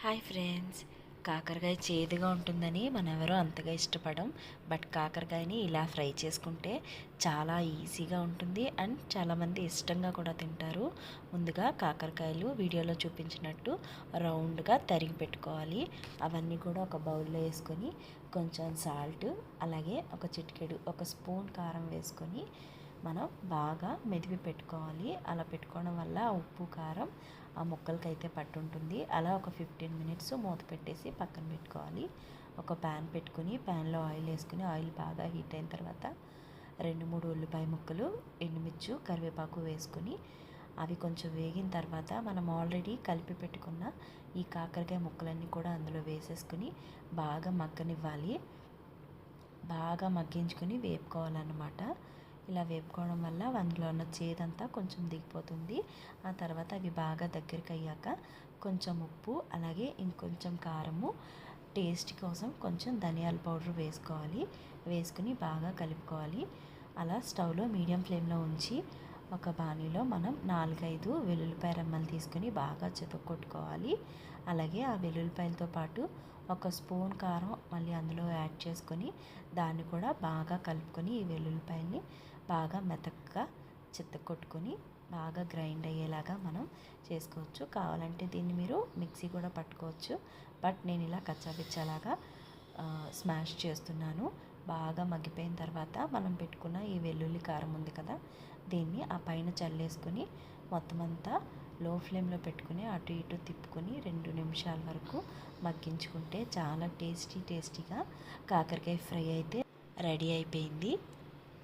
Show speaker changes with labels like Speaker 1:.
Speaker 1: Hi friends, కాకరకాయ చేదుగా ఉంటుందని మనం ఎవరో అంతగా ఇష్టపడం. బట్ కాకరకాయని ఇలా ఫ్రై చేసుకుంటే చాలా ఈజీగా ఉంటుంది అండ్ చాలామంది ఇష్టంగా కూడా తింటారు. ముందుగా కాకరకాయలు వీడియోలో చూపించినట్టు రౌండ్గా తరిగి పెట్టుకోవాలి. అవన్నీ కూడా ఒక బౌల్లో వేసుకొని కొంచెం సాల్ట్, అలాగే ఒక స్పూన్ కారం వేసుకొని మనం బాగా మెదిపి పెట్టుకోవాలి. అలా పెట్టుకోవడం వల్ల ఉప్పు కారం ఆ ముక్కలకైతే పట్టుంటుంది. అలా ఒక 15 మినిట్స్ మూత పెట్టేసి పక్కన పెట్టుకోవాలి. ఒక ప్యాన్ పెట్టుకుని ప్యాన్లో ఆయిల్ వేసుకుని ఆయిల్ బాగా హీట్ అయిన తర్వాత 2-3 ఉల్లిపాయ ముక్కలు, ఎండుమిర్చి, కరివేపాకు వేసుకుని అవి కొంచెం వేగిన తర్వాత మనం ఆల్రెడీ కలిపి పెట్టుకున్న ఈ కాకరకాయ ముక్కలన్నీ కూడా అందులో వేసేసుకుని బాగా మగ్గనివ్వాలి. బాగా మగ్గించుకొని వేపుకోవాలన్నమాట. ఇలా వేపుకోవడం వల్ల అందులో ఉన్న చేదంతా కొంచెం దిగిపోతుంది. ఆ తర్వాత అవి బాగా దగ్గరికి అయ్యాక కొంచెం ఉప్పు, అలాగే ఇంకొంచెం కారము, టేస్ట్ కోసం కొంచెం ధనియాల పౌడర్ వేసుకోవాలి. వేసుకుని బాగా కలుపుకోవాలి. అలా స్టవ్లో మీడియం ఫ్లేమ్లో ఉంచి ఒక బాణీలో మనం 4-5 వెల్లుల్లిపాయ రెమ్మలు తీసుకుని బాగా చితక్కొట్టుకోవాలి. అలాగే ఆ వెల్లుల్లిపాయలతో పాటు ఒక స్పూన్ కారం మళ్ళీ అందులో యాడ్ చేసుకొని దాన్ని కూడా బాగా కలుపుకొని ఈ వెల్లుల్లిపాయల్ని బాగా మెత్తగా చితక్కొట్టుకొని బాగా గ్రైండ్ అయ్యేలాగా మనం చేసుకోవచ్చు. కావాలంటే దీన్ని మీరు మిక్సీ కూడా పట్టుకోవచ్చు. బట్ నేను ఇలా కచ్చాపిచ్చాలాగా స్మాష్ చేస్తున్నాను. బాగా మగ్గిపోయిన తర్వాత మనం పెట్టుకున్న ఈ వెల్లుల్లి కారం ఉంది కదా, దీన్ని ఆ పైన చల్లేసుకొని మొత్తం అంతా లో ఫ్లేమ్లో పెట్టుకుని అటు ఇటు తిప్పుకొని 2 నిమిషాల వరకు మగ్గించుకుంటే చాలా టేస్టీగా కాకరకాయ ఫ్రై అయితే రెడీ అయిపోయింది.